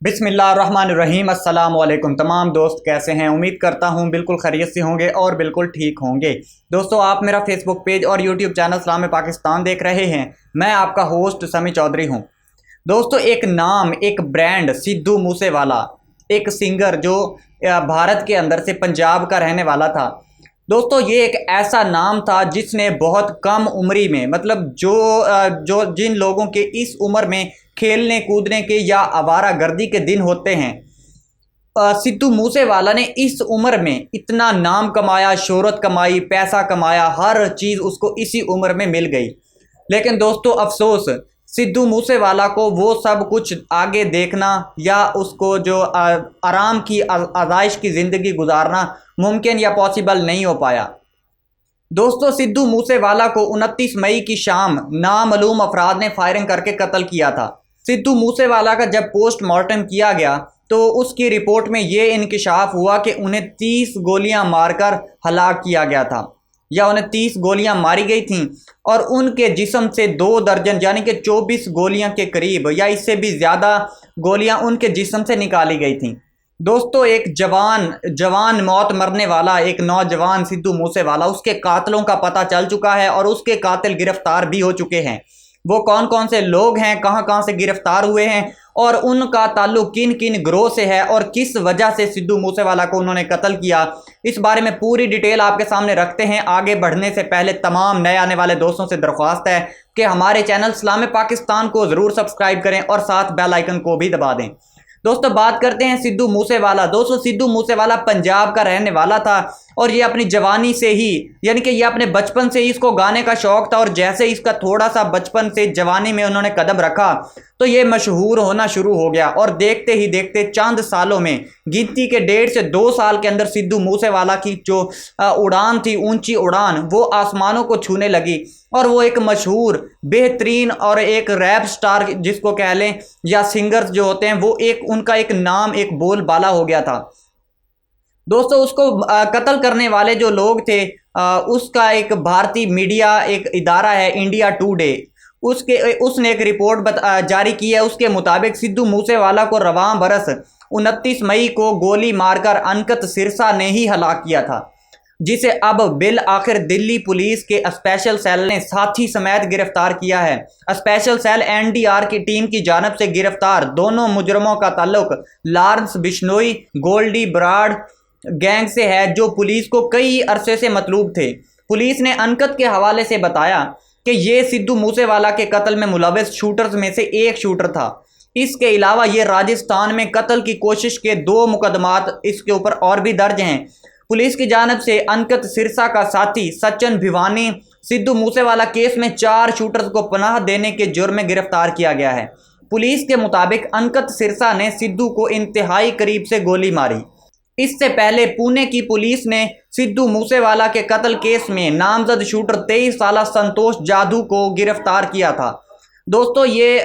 बिस्मिल्लाहिर्रहमानिर्रहीम। अस्सलाम वालेकुम। तमाम दोस्त कैसे हैं? उम्मीद करता हूं बिल्कुल खैरियत से होंगे और बिल्कुल ठीक होंगे। दोस्तों, आप मेरा फेसबुक पेज और यूट्यूब चैनल सलाम पाकिस्तान देख रहे हैं। मैं आपका होस्ट समी चौधरी हूं। दोस्तों, एक नाम, एक ब्रांड, सिद्धू मूसेवाला, एक सिंगर जो भारत के अंदर से पंजाब का रहने वाला था। दोस्तों, ये एक ऐसा नाम था जिसने बहुत कम उम्री में, मतलब जो जिन लोगों के इस उम्र में खेलने कूदने के या आवारागर्दी के दिन होते हैं, सिद्धू मूसेवाला ने इस उम्र में इतना नाम कमाया, शोहरत कमाई, पैसा कमाया, हर चीज़ उसको इसी उम्र में मिल गई। लेकिन दोस्तों, अफसोस, सिद्धू मूसेवाला को वो सब कुछ आगे देखना या उसको जो आराम की आज़ाइश की ज़िंदगी गुजारना मुमकिन या पॉसिबल नहीं हो पाया। दोस्तों, सिद्धू मूसेवाला को 29 मई की शाम नामालूम अफराद ने फायरिंग करके कत्ल किया था। सिद्धू मूसेवाला का जब पोस्टमार्टम किया गया तो उसकी रिपोर्ट में ये इंकिशाफ हुआ कि उन्हें 30 गोलियां मारकर हलाक किया गया था, या उन्हें 30 गोलियां मारी गई थीं और उनके जिस्म से 2 दर्जन यानी कि 24 गोलियां के करीब या इससे भी ज़्यादा गोलियां उनके जिस्म से निकाली गई थीं। दोस्तों, एक जवान मौत मरने वाला एक नौजवान सिद्धू मूसेवाला, उसके कातलों का पता चल चुका है और उसके कातिल गिरफ्तार भी हो चुके हैं। वो कौन कौन से लोग हैं, कहां कहां से गिरफ्तार हुए हैं और उनका ताल्लुक किन किन ग्रोह से है और किस वजह से सिद्धू मूसेवाला को उन्होंने कत्ल किया, इस बारे में पूरी डिटेल आपके सामने रखते हैं। आगे बढ़ने से पहले तमाम नए आने वाले दोस्तों से दरख्वास्त है कि हमारे चैनल सलाम पाकिस्तान को ज़रूर सब्सक्राइब करें और साथ बेल आइकन को भी दबा दें। दोस्तों, बात करते हैं सिद्धू मूसेवाला। दोस्तों, सिद्धू मूसेवाला पंजाब का रहने वाला था और ये अपनी जवानी से ही, यानी कि ये अपने बचपन से ही इसको गाने का शौक था और जैसे इसका थोड़ा सा बचपन से जवानी में उन्होंने कदम रखा तो ये मशहूर होना शुरू हो गया और देखते ही देखते चंद सालों में, गिनती के 1.5 से 2 साल के अंदर सिद्धू मूसेवाला की जो उड़ान थी, ऊंची उड़ान, वो आसमानों को छूने लगी और वो एक मशहूर, बेहतरीन और एक रैप स्टार जिसको कह लें या सिंगर्स जो होते हैं, वो एक उनका एक नाम, एक बोलबाला हो गया था। दोस्तों, उसको कत्ल करने वाले जो लोग थे, उसका एक भारतीय मीडिया एक इदारा है इंडिया टुडे, उसने एक रिपोर्ट जारी की है। उसके मुताबिक सिद्धू मूसेवाला को रवां बरस 29 मई को गोली मारकर अनकत सिरसा ने ही हलाक किया था, जिसे अब बिल आखिर दिल्ली पुलिस के स्पेशल सेल ने साथी समेत गिरफ्तार किया है। स्पेशल सेल एनडीआर की टीम की जानब से गिरफ्तार दोनों मुजरमों का ताल्लुक लॉरेंस बिश्नोई गोल्डी बराड़ गैंग से है, जो पुलिस को कई अरसे से मतलूब थे। पुलिस ने अनकत के हवाले से बताया कि ये सिद्धू मूसेवाला के कत्ल में मुलविस शूटर्स में से एक शूटर था। इसके अलावा ये राजस्थान में कत्ल की कोशिश के 2 मुकदमात इसके ऊपर और भी दर्ज हैं। पुलिस की जानब से अनकत सिरसा का साथी सचिन भिवानी सिद्धू मूसेवाला केस में 4 शूटर्स को पनाह देने के जुर्म में गिरफ्तार किया गया है। पुलिस के मुताबिक अनकत सिरसा ने सिद्धू को इंतहाई करीब से गोली मारी। इससे पहले पुणे की पुलिस ने सिद्धू मूसेवाला के कत्ल केस में नामजद शूटर 23 साला संतोष जाधव को गिरफ्तार किया था। दोस्तों, ये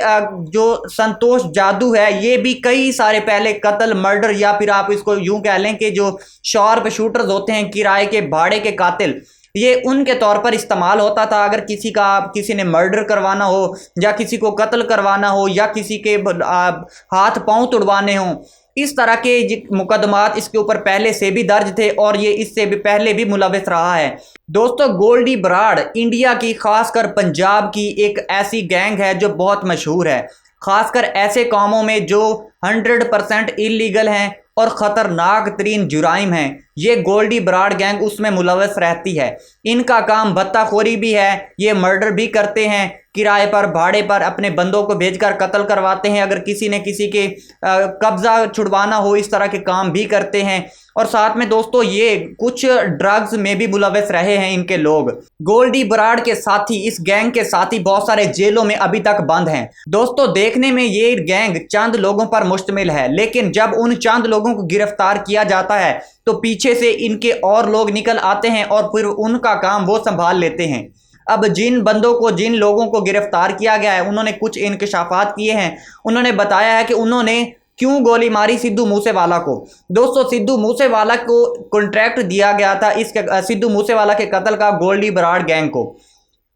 जो संतोष जाधव है, ये भी कई सारे पहले कत्ल, मर्डर या फिर आप इसको यूं कह लें कि जो शार्प शूटर्स होते हैं, किराए के भाड़े के कातिल, ये उनके तौर पर इस्तेमाल होता था। अगर किसी ने मर्डर करवाना हो या किसी को कत्ल करवाना हो या किसी के हाथ पांव तुड़वाने हों, इस तरह के मुकदमात इसके ऊपर पहले से भी दर्ज थे और ये इससे भी पहले भी मुलविस रहा है। दोस्तों, गोल्डी बराड़ इंडिया की, खासकर पंजाब की एक ऐसी गैंग है जो बहुत मशहूर है, खासकर ऐसे कामों में जो 100% इलीगल हैं और ख़तरनाक तरीन जुराइम हैं। ये गोल्डी बराड़ गैंग उसमें मुलविस रहती है। इनका काम भत्ताखोरी भी है, ये मर्डर भी करते हैं, किराए पर, भाड़े पर अपने बंदों को भेजकर कत्ल करवाते हैं, अगर किसी ने किसी के कब्जा छुड़वाना हो, इस तरह के काम भी करते हैं। और साथ में दोस्तों, ये कुछ ड्रग्स में भी मुलविस रहे हैं इनके लोग। गोल्डी बराड़ के साथी, इस गैंग के साथी बहुत सारे जेलों में अभी तक बंद हैं। दोस्तों, देखने में ये गैंग चंद लोगों पर मुश्तमिल है, लेकिन जब उन चंद लोगों को गिरफ्तार किया जाता है तो पीछे से इनके और लोग निकल आते हैं और फिर उनका काम वो संभाल लेते हैं। अब जिन लोगों को गिरफ्तार किया गया है, उन्होंने कुछ इंकशाफात किए हैं। उन्होंने बताया है कि उन्होंने क्यों गोली मारी सिद्धू मूसेवाला को। दोस्तों, सिद्धू मूसेवाला को कॉन्ट्रैक्ट दिया गया था इसके सिद्धू मूसेवाला के कत्ल का गोल्डी बराड़ गैंग को।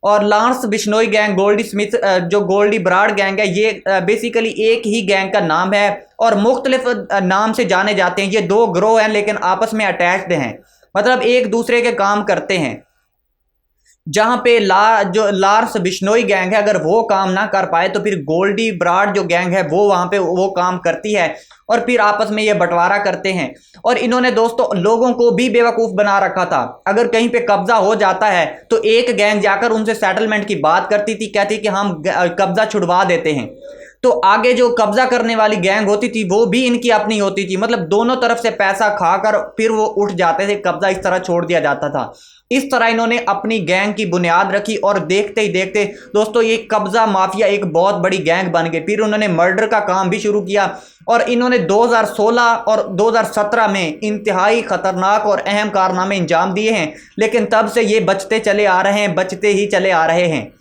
और Lawrence Bishnoi gang, Goldy Smith जो गोल्डी बराड़ गैंग है, ये बेसिकली एक ही गैंग का नाम है और मुख्तलिफ नाम से जाने जाते हैं। ये दो ग्रोह हैं लेकिन आपस में अटैच्ड हैं, मतलब एक दूसरे के काम करते हैं। जहां पे जो लॉरेंस बिश्नोई गैंग है, अगर वो काम ना कर पाए तो फिर गोल्डी बराड़ जो गैंग है वो वहां पे वो काम करती है और फिर आपस में ये बंटवारा करते हैं। और इन्होंने दोस्तों लोगों को भी बेवकूफ़ बना रखा था। अगर कहीं पे कब्जा हो जाता है तो एक गैंग जाकर उनसे सेटलमेंट की बात करती थी, कहती कि हम कब्जा छुड़वा देते हैं। तो आगे जो कब्जा करने वाली गैंग होती थी वो भी इनकी अपनी होती थी, मतलब दोनों तरफ से पैसा खाकर फिर वो उठ जाते थे, कब्जा इस तरह छोड़ दिया जाता था। इस तरह इन्होंने अपनी गैंग की बुनियाद रखी और देखते ही देखते दोस्तों ये कब्जा माफिया एक बहुत बड़ी गैंग बन गई। फिर उन्होंने मर्डर का काम भी शुरू किया और इन्होंने 2016 और 2017 में इंतहाई खतरनाक और अहम कारनामे अंजाम दिए हैं, लेकिन तब से ये बचते चले आ रहे हैं, बचते ही चले आ रहे हैं।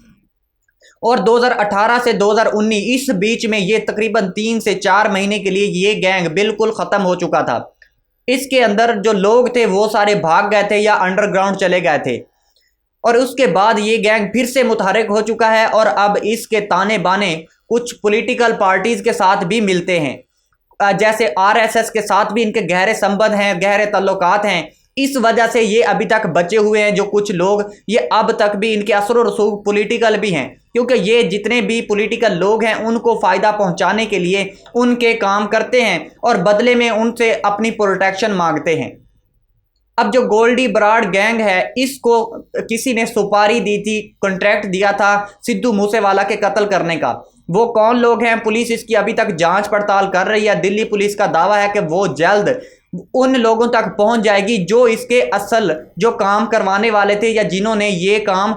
और 2018 से 2019 इस बीच में ये तकरीबन 3 से 4 महीने के लिए ये गैंग बिल्कुल ख़त्म हो चुका था। इसके अंदर जो लोग थे वो सारे भाग गए थे या अंडरग्राउंड चले गए थे और उसके बाद ये गैंग फिर से मुतहरिक हो चुका है और अब इसके ताने बाने कुछ पॉलिटिकल पार्टीज़ के साथ भी मिलते हैं। जैसे आरएसएस के साथ भी इनके गहरे संबंध हैं, गहरे ताल्लुकात हैं। इस वजह से ये अभी तक बचे हुए हैं। जो कुछ लोग ये अब तक भी इनके असर रसूख पॉलिटिकल भी हैं, क्योंकि ये जितने भी पॉलिटिकल लोग हैं उनको फ़ायदा पहुंचाने के लिए उनके काम करते हैं और बदले में उनसे अपनी प्रोटेक्शन मांगते हैं। अब जो गोल्डी बराड़ गैंग है इसको किसी ने सुपारी दी थी, कॉन्ट्रैक्ट दिया था सिद्धू मूसेवाला के कत्ल करने का। वो कौन लोग हैं, पुलिस इसकी अभी तक जांच पड़ताल कर रही है। दिल्ली पुलिस का दावा है कि वो जल्द उन लोगों तक पहुंच जाएगी जो इसके असल जो काम करवाने वाले थे या जिन्होंने ये काम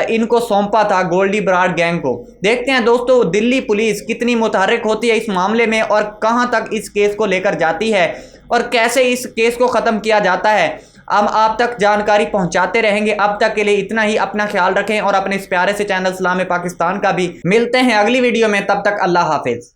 इनको सौंपा था गोल्डी बराड़ गैंग को। देखते हैं दोस्तों दिल्ली पुलिस कितनी मुतहर्रिक होती है इस मामले में और कहां तक इस केस को लेकर जाती है और कैसे इस केस को ख़त्म किया जाता है। हम आप तक जानकारी पहुंचाते रहेंगे। अब तक के लिए इतना ही। अपना ख्याल रखें और अपने इस प्यारे से चैनल सलाम पाकिस्तान का भी। मिलते हैं अगली वीडियो में, तब तक अल्लाह हाफिज़।